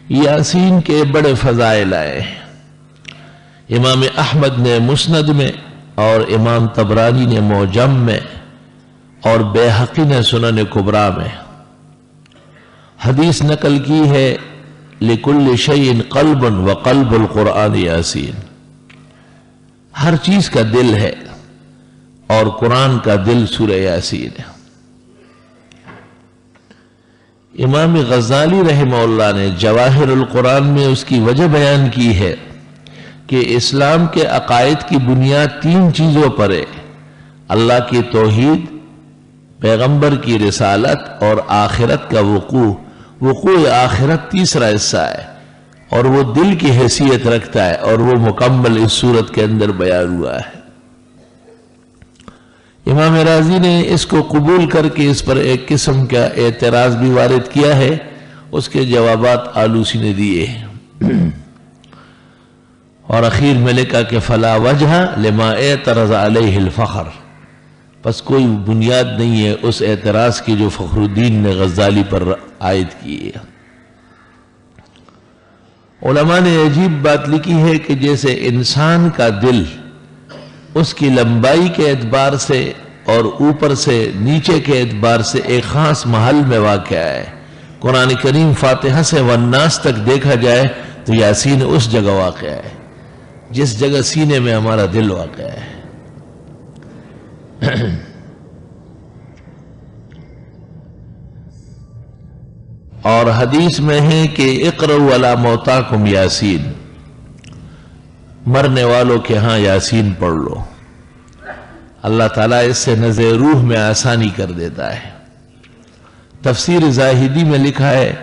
یاسین کے بڑے فضائل آئے ہیں۔ امام احمد نے مسند میں اور امام طبرانی نے معجم میں اور بیہقی نے سنن کبریٰ میں حدیث نقل کی ہے، لِكُلِّ شَيْءٍ قَلْبٌ وَقَلْبُ الْقُرْآنِ یاسین۔ ہر چیز کا دل ہے اور قرآن کا دل سورہ یاسین ہے۔ امام غزالی رحمہ اللہ نے جواہر القرآن میں اس کی وجہ بیان کی ہے کہ اسلام کے عقائد کی بنیاد 3 چیزوں پر ہے: اللہ کی توحید، پیغمبر کی رسالت اور آخرت کا وقوع آخرت تیسرا حصہ ہے، اور وہ دل کی حیثیت رکھتا ہے، اور وہ مکمل اس صورت کے اندر بیان ہوا ہے۔ امام رازی نے اس کو قبول کر کے اس پر ایک قسم کا اعتراض بھی وارد کیا ہے، اس کے جوابات آلوسی نے دیے ہیں، اور اخیر میں لکھا کہ فلا وجہ لما اعترض علیہ الفخر، بس کوئی بنیاد نہیں ہے اس اعتراض کی جو فخر الدین نے غزالی پر عائد کی ہے۔ علماء نے عجیب بات لکھی ہے کہ جیسے انسان کا دل اس کی لمبائی کے اعتبار سے اور اوپر سے نیچے کے اعتبار سے ایک خاص محل میں واقع ہے، قرآن کریم فاتحہ سے والناس تک دیکھا جائے تو یاسین اس جگہ واقع ہے جس جگہ سینے میں ہمارا دل واقع ہے۔ اور حدیث میں ہے کہ اقرؤوا علی موتاکم یاسین، مرنے والوں کے ہاں یاسین پڑھ لو، اللہ تعالیٰ اس سے نزع روح میں آسانی کر دیتا ہے۔ تفسیر زاہدی میں لکھا ہے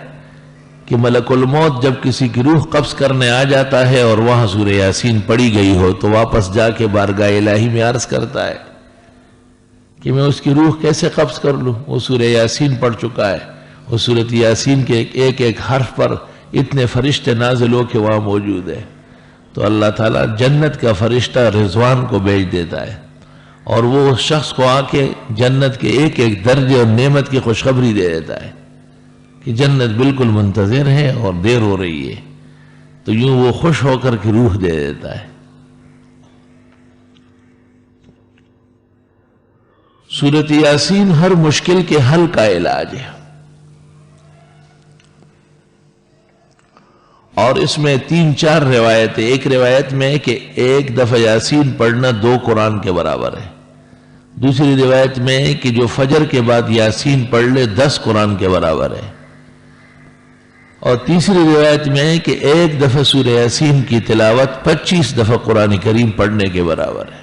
کہ ملک الموت جب کسی کی روح قبض کرنے آ جاتا ہے اور وہاں سورہ یاسین پڑھی گئی ہو تو واپس جا کے بارگاہ الہی میں عرض کرتا ہے کہ میں اس کی روح کیسے قبض کر لوں، وہ سورہ یاسین پڑھ چکا ہے۔ وہ سورۃ یاسین کے ایک ایک حرف پر اتنے فرشتے نازل ہو کے وہاں موجود ہے، تو اللہ تعالیٰ جنت کا فرشتہ رضوان کو بھیج دیتا ہے، اور وہ اس شخص کو آ کے جنت کے ایک ایک درجے اور نعمت کی خوشخبری دے دیتا ہے کہ جنت بالکل منتظر ہے اور دیر ہو رہی ہے، تو یوں وہ خوش ہو کر کے روح دے دیتا ہے۔ سورۃ یاسین ہر مشکل کے حل کا علاج ہے، اور اس میں 3-4 روایتیں، ایک روایت میں ہے کہ ایک دفعہ یاسین پڑھنا 2 قرآن کے برابر ہے، دوسری روایت میں ہے کہ جو فجر کے بعد یاسین پڑھ لے 10 قرآن کے برابر ہے، اور تیسری روایت میں ہے کہ ایک دفعہ سورہ یاسین کی تلاوت 25 دفعہ قرآن کریم پڑھنے کے برابر ہے۔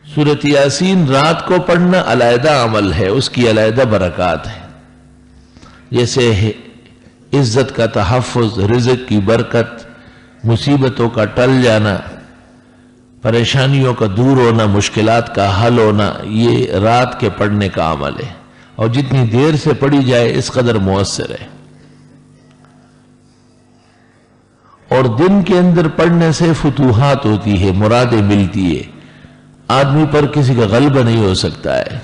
سورۃ یاسین رات کو پڑھنا علیحدہ عمل ہے، اس کی علیحدہ برکات ہے، جیسے عزت کا تحفظ، رزق کی برکت، مصیبتوں کا ٹل جانا، پریشانیوں کا دور ہونا، مشکلات کا حل ہونا، یہ رات کے پڑھنے کا عمل ہے، اور جتنی دیر سے پڑھی جائے اس قدر مؤثر ہے۔ اور دن کے اندر پڑھنے سے فتوحات ہوتی ہے، مرادیں ملتی ہے، آدمی پر کسی کا غلبہ نہیں ہو سکتا ہے۔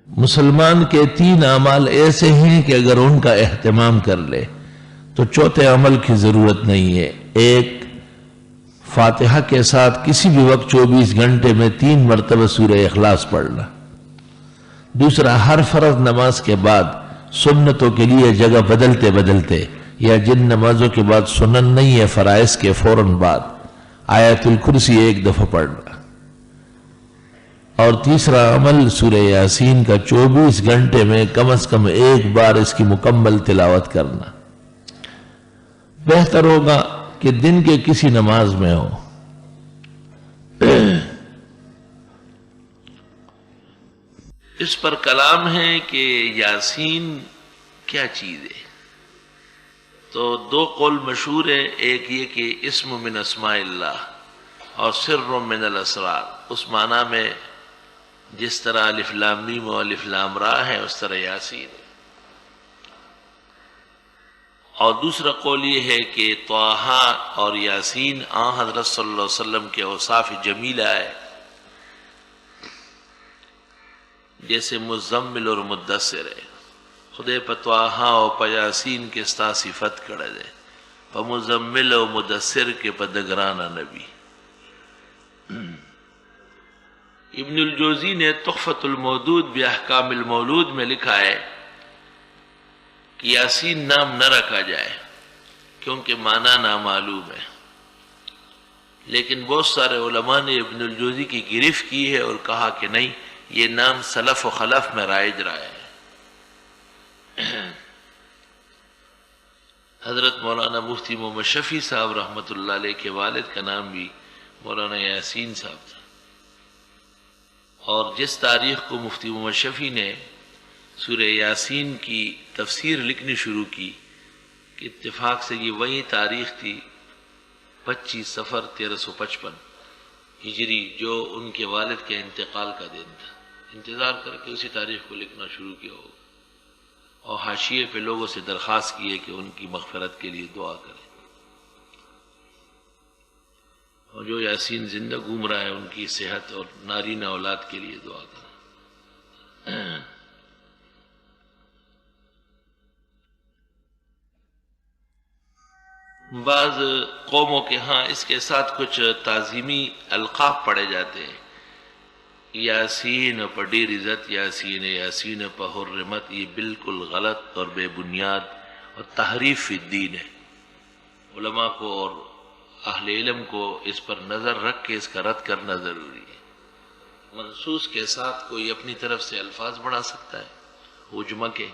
مسلمان کے 3 اعمال ایسے ہیں کہ اگر ان کا اہتمام کر لے تو چوتھے عمل کی ضرورت نہیں ہے۔ ایک، فاتحہ کے ساتھ کسی بھی وقت 24 گھنٹے میں 3 مرتبہ سورہ اخلاص پڑھنا۔ دوسرا، ہر فرض نماز کے بعد سنتوں کے لیے جگہ بدلتے بدلتے، یا جن نمازوں کے بعد سنن نہیں ہے فرائض کے فوراً بعد، آیت الکرسی 1 دفعہ پڑھنا۔ اور تیسرا عمل سورہ یاسین کا 24 گھنٹے میں کم از کم 1 بار اس کی مکمل تلاوت کرنا۔ بہتر ہوگا کہ دن کے کسی نماز میں ہو۔ اس پر کلام ہے کہ یاسین کیا چیز ہے، تو 2 قول مشہور ہے، ایک یہ کہ اسم من اسماء اللہ اور سر من الاسرار، اس معنی میں جس طرح الف لام میم و الف لام را ہے اس طرح یاسین ہے۔ اور دوسرا قول یہ ہے کہ طٰہٰ اور یاسین حضرت صلی اللہ علیہ وسلم کے اوصاف جمیلہ ہے، جیسے مزمل اور مدثر ہے. خدے پتواہا او پیاسین کے ستا صفت کڑے دے پا مزمل و مدثر کے پا دگرانا نبی. ابن الجوزی نے تحفۃ المودود باحکام المولود میں لکھا ہے کہ یاسین نام نہ رکھا جائے کیونکہ معنی نامعلوم ہے، لیکن بہت سارے علماء نے ابن الجوزی کی گرفت کی ہے اور کہا کہ نہیں، یہ نام سلف و خلف میں رائج رہا ہے. حضرت مولانا مفتی محمد شفیع صاحب رحمۃ اللہ علیہ کے والد کا نام بھی مولانا یاسین صاحب تھا، اور جس تاریخ کو مفتی محمد شفیع نے سورہ یاسین کی تفسیر لکھنی شروع کی کہ اتفاق سے یہ وہی تاریخ تھی 25 صفر 1355 ہجری، جو ان کے والد کے انتقال کا دن تھا. انتظار کر کے اسی تاریخ کو لکھنا شروع کیا ہو، اور حاشیے پہ لوگوں سے درخواست کی ہے کہ ان کی مغفرت کے لیے دعا کریں، اور جو یاسین زندہ گھوم رہا ہے ان کی صحت اور نارینہ اولاد کے لیے دعا کریں. بعض قوموں کے ہاں اس کے ساتھ کچھ تعظیمی القاب پڑھے جاتے ہیں. یاسین پہ ڈیر عزت، یاسین یاسین پہ حرمت، یہ بالکل غلط اور بے بنیاد اور تحریف فی الدین ہے. علماء کو اور اہل علم کو اس پر نظر رکھ کے اس کا رد کرنا ضروری ہے. منصوص کے ساتھ کوئی اپنی طرف سے الفاظ بڑھا سکتا ہے، عجمہ کے